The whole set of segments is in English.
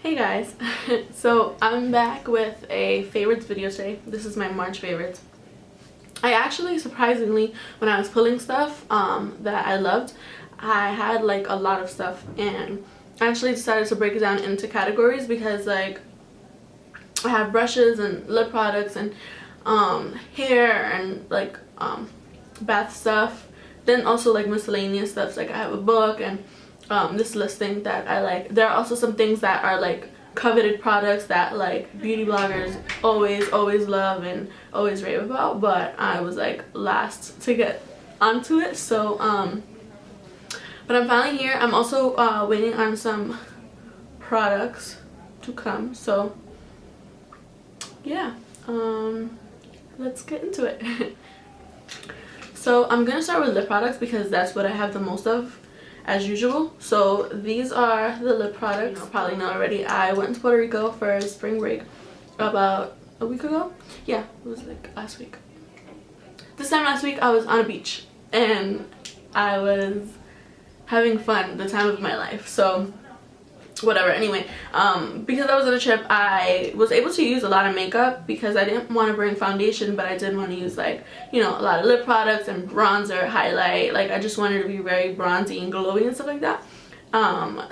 Hey guys, so I'm back with a favorites video today. This is my March favorites. I actually, surprisingly, when I was pulling stuff that I loved, I had like a lot of stuff, and I actually decided to break it down into categories because like I have brushes and lip products and hair and like bath stuff, then also like miscellaneous stuff. Like I have a book and this listing that I like. There are also some things that are like coveted products that like beauty bloggers always love and always rave about, but I was like last to get onto it. So but I'm finally here. I'm also waiting on some products to come, so yeah, let's get into it. So I'm gonna start with lip products because that's what I have the most of as usual. So these are the lip products. You probably know already. I went to Puerto Rico for spring break about a week ago. Yeah, it was like last week. This time last week I was on a beach and I was having fun, the time of my life. So whatever. Anyway, because I was on a trip, I was able to use a lot of makeup because I didn't want to bring foundation, but I did want to use like, you know, a lot of lip products and bronzer, highlight. Like I just wanted to be very bronzy and glowy and stuff like that.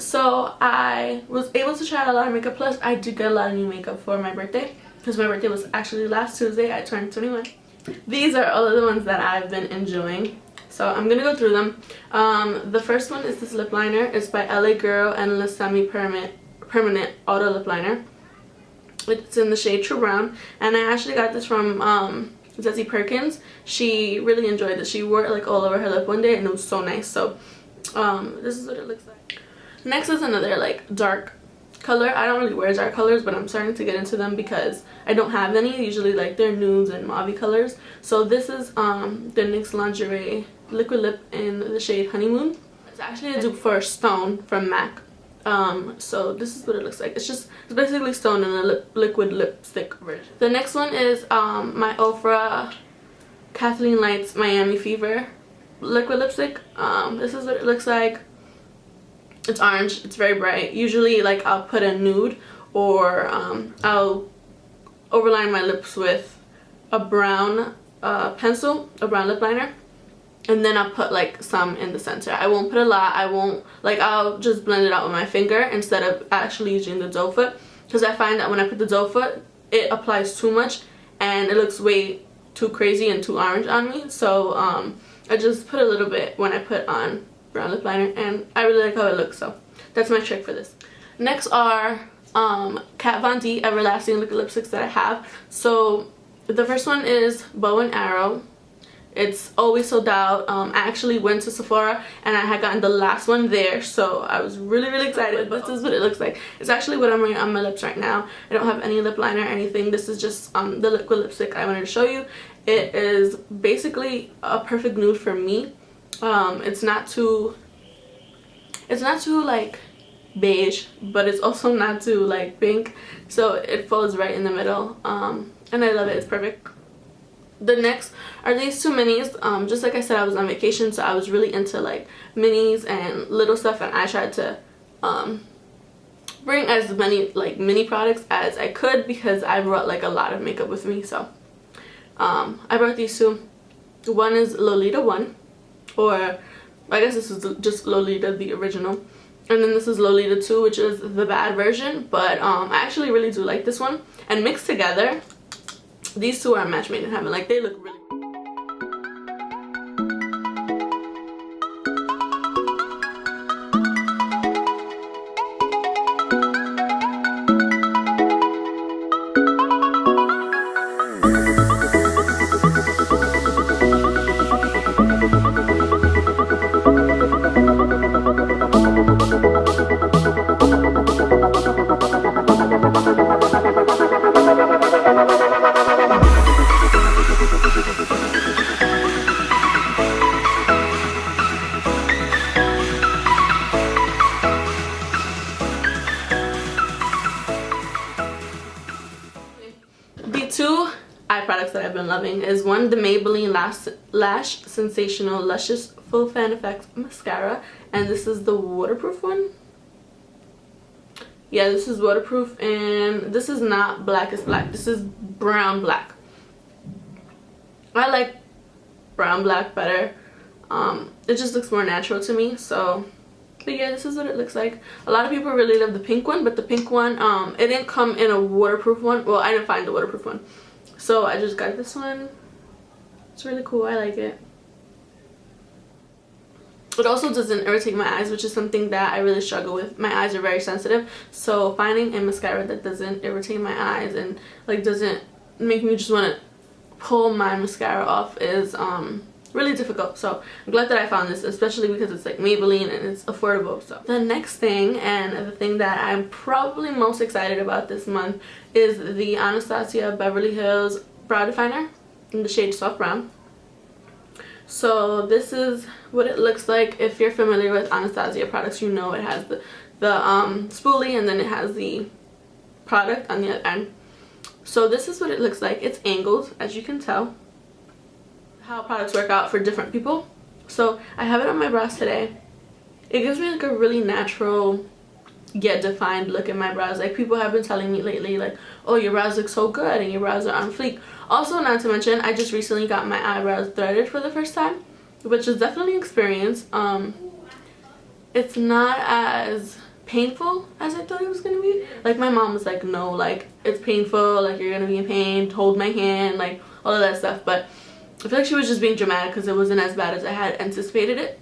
So I was able to try a lot of makeup. Plus I did get a lot of new makeup for my birthday because my birthday was actually last Tuesday. I turned 21. These are all of the ones that I've been enjoying, so I'm gonna go through them. The first one is this lip liner. It's by LA Girl and La Semi Permanent Auto Lip Liner. It's in the shade True Brown, and I actually got this from Zessie Perkins. She really enjoyed this. She wore it like all over her lip one day and it was so nice. So this is what it looks like. Next is another like dark color. I don't really wear dark colors, but I'm starting to get into them because I don't have any. Usually like they're nudes and mauve colors. So this is the NYX Lingerie liquid lip in the shade Honeymoon. It's actually a dupe for Stone from MAC. So this is what it looks like. It's basically Stone in a liquid lipstick version. The next one is my Ofra Kathleen Lights Miami Fever liquid lipstick. This is what it looks like. It's orange. It's very bright. Usually like I'll put a nude or I'll overline my lips with a brown pencil, a brown lip liner, and then I'll put like some in the center. I won't put a lot. I'll just blend it out with my finger instead of actually using the doe foot, because I find that when I put the doe foot it applies too much and it looks way too crazy and too orange on me. So I just put a little bit when I put on brown lip liner, and I really like how it looks, so that's my trick for this. Next are Kat Von D Everlasting liquid lipsticks that I have. So the first one is Bow and Arrow. It's always sold out. I actually went to Sephora and I had gotten the last one there, so I was really excited. But this is what it looks like. It's actually what I'm wearing on my lips right now. I don't have any lip liner or anything. This is just the liquid lipstick I wanted to show you. It is basically a perfect nude for me. It's not too like beige, but it's also not too like pink, so it falls right in the middle, and I love it. It's perfect. The next are these two minis. Just like I said, I was on vacation, so I was really into like minis and little stuff, and I tried to bring as many like mini products as I could because I brought like a lot of makeup with me. So I brought these two. One is Lolita 1, or I guess this is just Lolita the original, and then this is Lolita 2, which is the bad version, but I actually really do like this one. And mixed together, these two are a match made in heaven. Like they look really two eye products that I've been loving is one, the Maybelline Lash Sensational Luscious Full Fan Effect Mascara, and this is the waterproof one. Yeah, this is waterproof, and this is not black as black. This is brown black. I like brown black better. It just looks more natural to me. So, but yeah, this is what it looks like. A lot of people really love the pink one, but the pink one, it didn't come in a waterproof one. Well, I didn't find the waterproof one, so I just got this one. It's really cool. I like it. It also doesn't irritate my eyes, which is something that I really struggle with. My eyes are very sensitive, so finding a mascara that doesn't irritate my eyes and like doesn't make me just want to pull my mascara off is really difficult. So I'm glad that I found this, especially because it's like Maybelline and it's affordable. So the next thing, and the thing that I'm probably most excited about this month, is the Anastasia Beverly Hills Brow Definer in the shade Soft Brown. So this is what it looks like. If you're familiar with Anastasia products, you know it has the spoolie, and then it has the product on the other end. So this is what it looks like. It's angled, as you can tell. How products work out for different people. So I have it on my brows today. It gives me like a really natural yet defined look in my brows. Like, people have been telling me lately, like, oh, your brows look so good and your brows are on fleek. Also, not to mention, I just recently got my eyebrows threaded for the first time, which is definitely an experience. It's not as painful as I thought it was gonna be. Like, my mom was like, no, like, it's painful, like, you're gonna be in pain, hold my hand, like, all of that stuff. But I feel like she was just being dramatic because it wasn't as bad as I had anticipated it.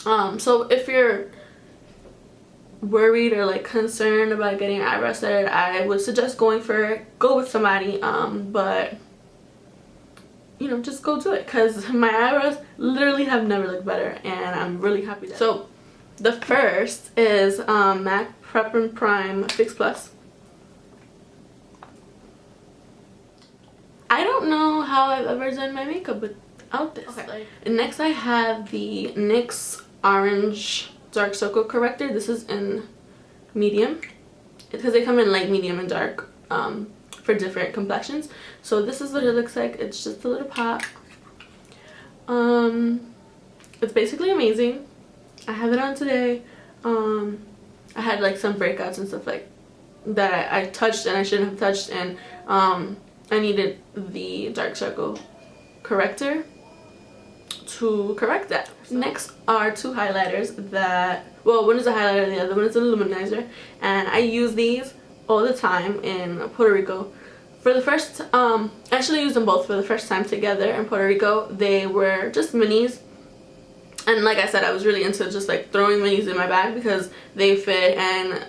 So if you're worried or like concerned about getting your eyebrows threaded, I would suggest go with somebody, but you know, just go do it, because my eyebrows literally have never looked better, and I'm really happy that. So the first is MAC Prep and Prime Fix Plus. I don't know how I've ever done my makeup without this. Okay. And next I have the NYX Orange Dark Circle Corrector. This is in medium, because they come in light, medium, and dark for different complexions. So this is what it looks like. It's just a little pop. It's basically amazing. I have it on today. I had like some breakouts and stuff like that I touched and I shouldn't have touched, and I needed the dark circle corrector to correct that. Next are two highlighters that, well, one is a highlighter and the other one is an illuminizer, and I use these all the time in Puerto Rico. For the first, I actually used them both for the first time together in Puerto Rico. They were just minis, and like I said, I was really into just like throwing minis in my bag because they fit, and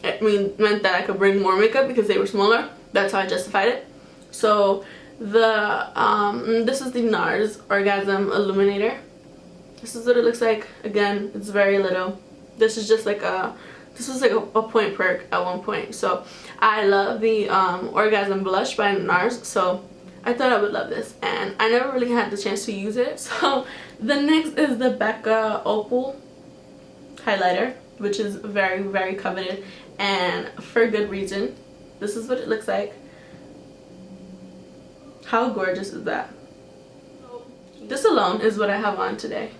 it meant that I could bring more makeup because they were smaller. That's how I justified it. So the this is the NARS Orgasm Illuminator. This is what it looks like. Again, it's very little. This is just like this was like a point perk at one point. So I love the Orgasm Blush by NARS, so I thought I would love this, and I never really had the chance to use it. So the next is the Becca Opal highlighter, which is very, very coveted, and for good reason. This is what it looks like. How gorgeous is that? This alone is what I have on today.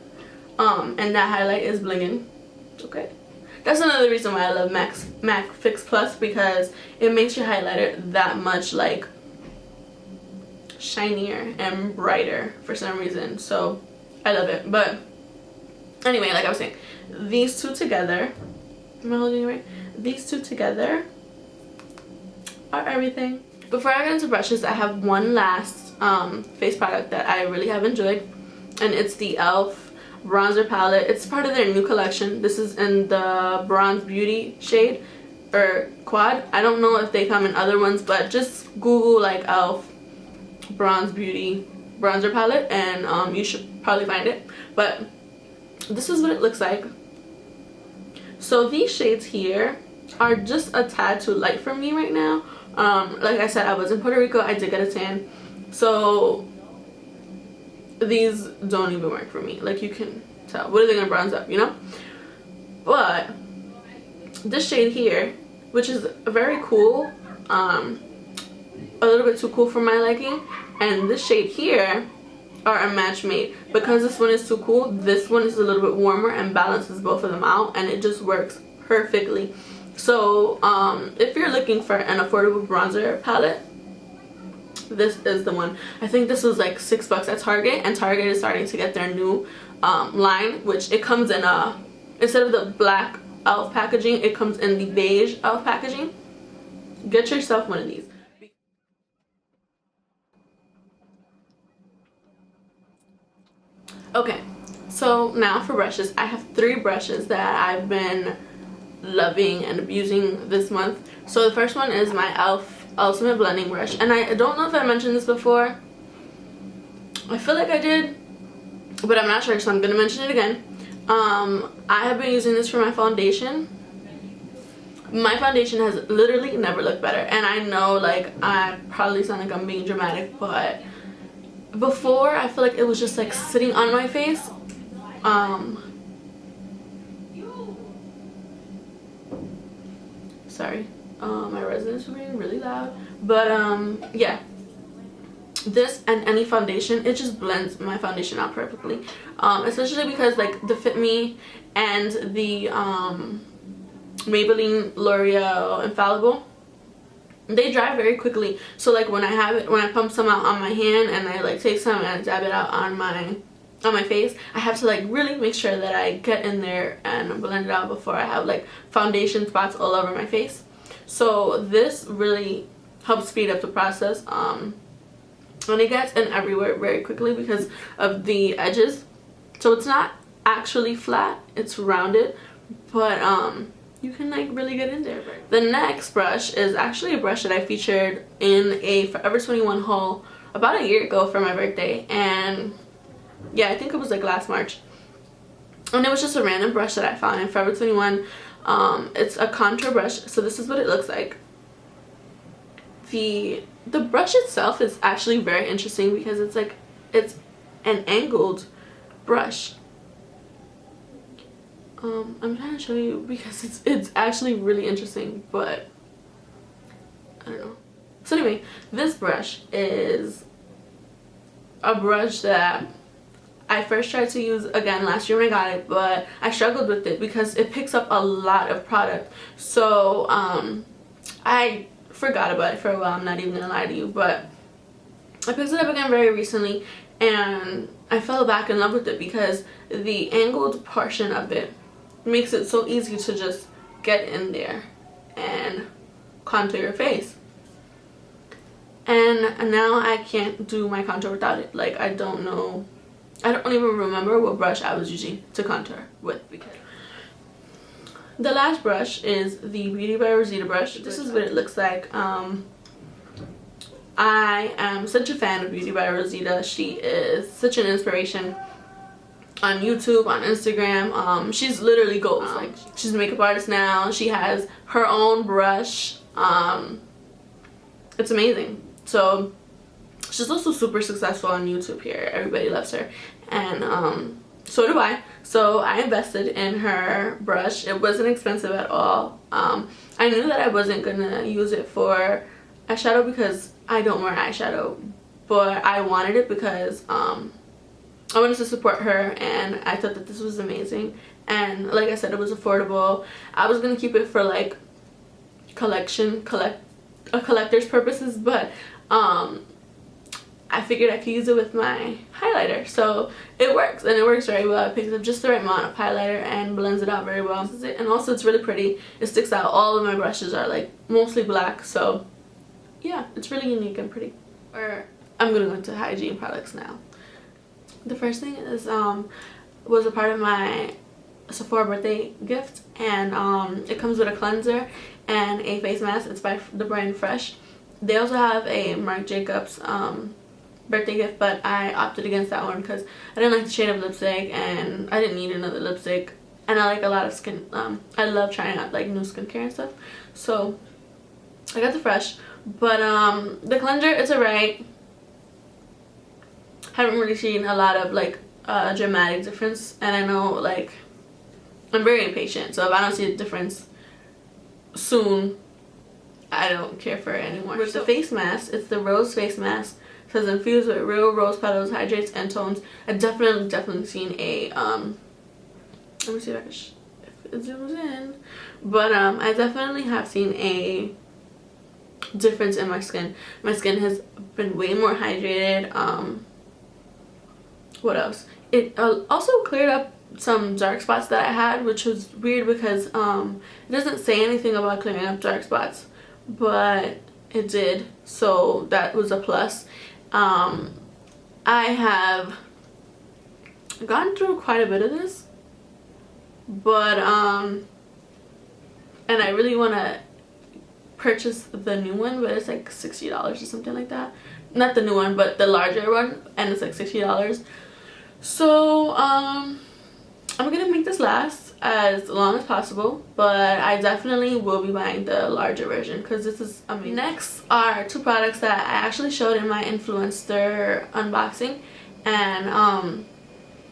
And that highlight is blinging. Okay. That's another reason why I love MAC Fix Plus, because it makes your highlighter that much like shinier and brighter for some reason. So I love it. But anyway, like I was saying, these two together, am I holding it right? These two together are everything. Before I get into brushes, I have one last face product that I really have enjoyed, and it's the e.l.f. bronzer palette. It's part of their new collection. This is in the Bronze Beauty shade, or quad. I don't know if they come in other ones, but just Google like e.l.f. Bronze Beauty bronzer palette, and you should probably find it. But this is what it looks like. So these shades here are just a tad too light for me right now. Like I said, I was in Puerto Rico. I did get a tan, so these don't even work for me. Like, you can tell. What are they gonna bronze up, you know? But this shade here, which is very cool, a little bit too cool for my liking, and this shade here are a match made. Because this one is too cool, this one is a little bit warmer and balances both of them out, and it just works perfectly. So if you're looking for an affordable bronzer palette, this is the one. I think this was like $6 at Target, and Target is starting to get their new line, which it comes in instead of the black elf packaging, it comes in the beige elf packaging. Get yourself one of these. Okay, so now for brushes. I have 3 brushes that I've been loving and abusing this month. So the first one is my elf ultimate blending brush, and I don't know if I mentioned this before. I feel like I did, but I'm not sure, so I'm gonna mention it again. I have been using this for my foundation. My foundation has literally never looked better, and I know like I probably sound like I'm being dramatic, but before I feel like it was just like sitting on my face. Sorry, my residents are being really loud, but yeah, this and any foundation, it just blends my foundation out perfectly, especially because like the Fit Me and the Maybelline L'Oreal Infallible, they dry very quickly. So like when I pump some out on my hand and I like take some and I dab it out on my face, I have to like really make sure that I get in there and blend it out before I have like foundation spots all over my face. So this really helps speed up the process, and it gets in everywhere very quickly because of the edges. So it's not actually flat, it's rounded, but you can like really get in there. The next brush is actually a brush that I featured in a Forever 21 haul about a year ago for my birthday, and yeah, I think it was like last March, and it was just a random brush that I found in Forever 21. It's a contour brush, so this is what it looks like. The brush itself is actually very interesting because it's an angled brush. I'm trying to show you because it's actually really interesting, but I don't know. So anyway, this brush is a brush that I first tried to use again last year when I got it, but I struggled with it because it picks up a lot of product. So I forgot about it for a while, I'm not even gonna lie to you, but I picked it up again very recently and I fell back in love with it because the angled portion of it makes it so easy to just get in there and contour your face. And now I can't do my contour without it. Like I don't even remember what brush I was using to contour with. Because the last brush is the Beauty by Rosita brush. This is what it looks like. I am such a fan of Beauty by Rosita. She is such an inspiration on YouTube, on Instagram. She's literally goals. Like she's a makeup artist now. She has her own brush. It's amazing. So she's also super successful on YouTube here. Everybody loves her, and so do I. So I invested in her brush. It wasn't expensive at all. I knew that I wasn't gonna use it for eyeshadow because I don't wear eyeshadow, but I wanted it because I wanted to support her, and I thought that this was amazing. And like I said, it was affordable. I was gonna keep it for like collector's purposes, but I figured I could use it with my highlighter, so it works, and it works very well. It picks up just the right amount of highlighter and blends it out very well. This is it. And also it's really pretty. It sticks out. All of my brushes are like mostly black, so yeah, it's really unique and pretty. I'm gonna go into hygiene products now. The first thing is was a part of my Sephora birthday gift, and it comes with a cleanser and a face mask. It's by the brand Fresh. They also have a Marc Jacobs birthday gift, but I opted against that one because I didn't like the shade of lipstick and I didn't need another lipstick, and I like a lot of skin. I love trying out like new skincare and stuff, so I got the Fresh. But the cleanser, it's alright. Haven't really seen a lot of like dramatic difference, and I know like I'm very impatient, so if I don't see a difference soon, I don't care for it anymore. With the face mask, it's the rose face mask. It says infused with real rose petals, hydrates and tones. I've definitely seen a let me see if it zooms in. But I definitely have seen a difference in my skin. My skin has been way more hydrated. What else? It also cleared up some dark spots that I had, which was weird because it doesn't say anything about clearing up dark spots, but it did, so that was a plus. I have gone through quite a bit of this, but and I really want to purchase the new one, but it's like $60 or something like that. Not the new one, but the larger one, and it's like $60. So I'm gonna make this last as long as possible, but I definitely will be buying the larger version because this is amazing. Next are two products that I actually showed in my influencer unboxing, and I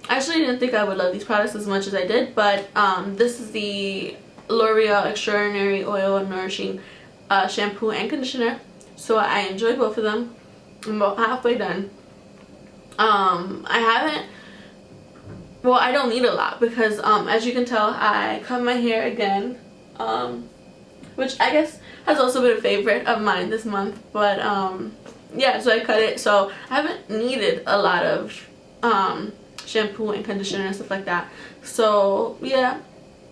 actually didn't think I would love these products as much as I did, but this is the L'Oreal Extraordinary Oil and Nourishing shampoo and conditioner. So I enjoyed both of them. I'm about halfway done. I don't need a lot because as you can tell, I cut my hair again, which I guess has also been a favorite of mine this month. But yeah, so I cut it, so I haven't needed a lot of shampoo and conditioner and stuff like that. So yeah,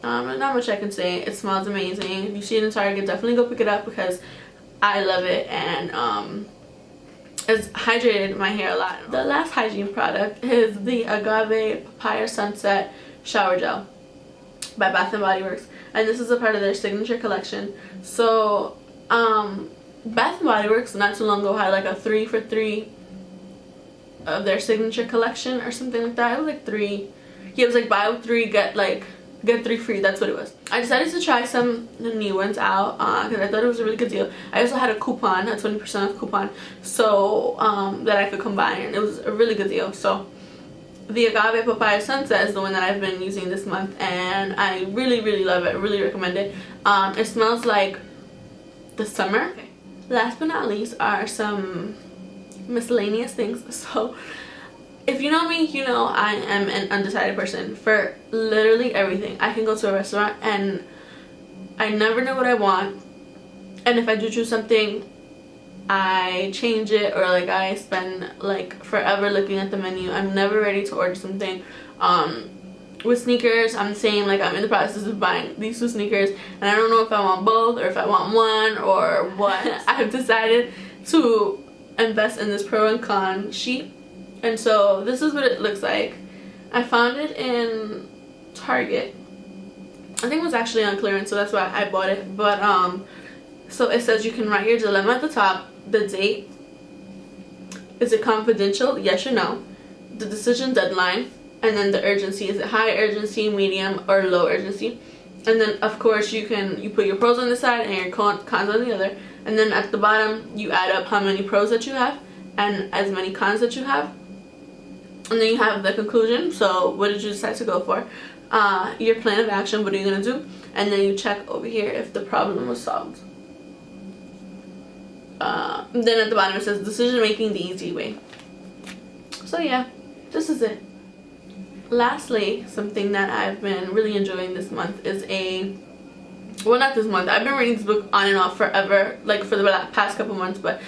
not much I can say. It smells amazing. If you see it in Target, definitely go pick it up because I love it, and it's hydrated my hair a lot. The last hygiene product is the Agave Papaya Sunset Shower Gel by Bath & Body Works, and this is a part of their signature collection. So Bath & Body Works not too long ago had like a 3 for 3 of their signature collection or something like that. It was like 3. Yeah, it was like buy 3 get 3 free. That's what it was. I decided to try some new ones out because I thought it was a really good deal. I also had a coupon, a 20% off coupon, so that I could combine, and it was a really good deal. So the Agave Papaya Sunset is the one that I've been using this month, and I really love it. I really recommend it. It smells like the summer. Okay. Last but not least are some miscellaneous things. So if you know me, you know I am an undecided person for literally everything. I can go to a restaurant and I never know what I want, and if I do choose something, I change it, or like I spend like forever looking at the menu. I'm never ready to order something. With sneakers, I'm saying like I'm in the process of buying these 2 sneakers, and I don't know if I want both or if I want one or what. I've decided to invest in this pro and con sheet. And so this is what it looks like. I found it in Target. I think it was actually on clearance, so that's why I bought it. But so it says you can write your dilemma at the top, the date, is it confidential, yes or no, the decision deadline, and then the urgency, is it high urgency, medium, or low urgency. And then of course you put your pros on the side and your cons on the other, and then at the bottom you add up how many pros that you have and as many cons that you have. And then you have the conclusion. So what did you decide to go for? Your plan of action, what are you going to do? And then you check over here if the problem was solved. Then at the bottom it says decision making the easy way. So yeah, this is it. Lastly, something that I've been really enjoying this month is not this month, I've been reading this book on and off forever, like for the past couple months, but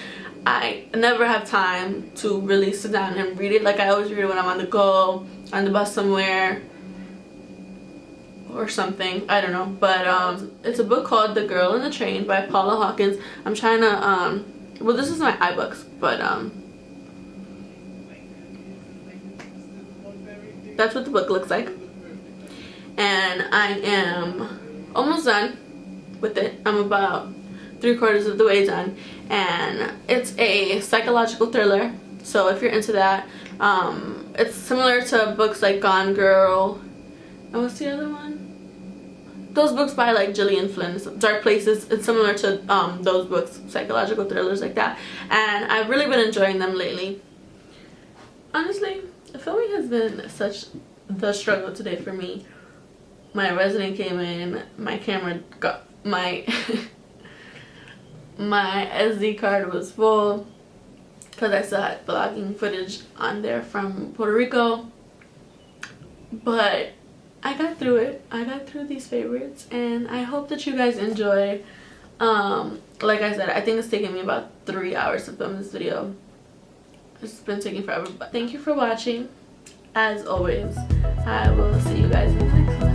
I never have time to really sit down and read it. Like I always read it when I'm on the go, on the bus somewhere or something, I don't know. But it's a book called The Girl in the Train by Paula Hawkins. I'm trying to well, this is my iBooks, but that's what the book looks like, and I am almost done with it. I'm about 3/4 of the way done, and it's a psychological thriller. So if you're into that, it's similar to books like Gone Girl, and what's the other one? Those books by like Gillian Flynn, Dark Places. It's similar to those books, psychological thrillers like that, and I've really been enjoying them lately. Honestly, filming has been such the struggle today for me. My resident came in, my camera got my my SD card was full because I still had vlogging footage on there from Puerto Rico, but I got through it. I got through these favorites, and I hope that you guys enjoy. Like I said, I think it's taken me about 3 hours to film this video. It's been taking forever, but thank you for watching. As always, I will see you guys in the next one.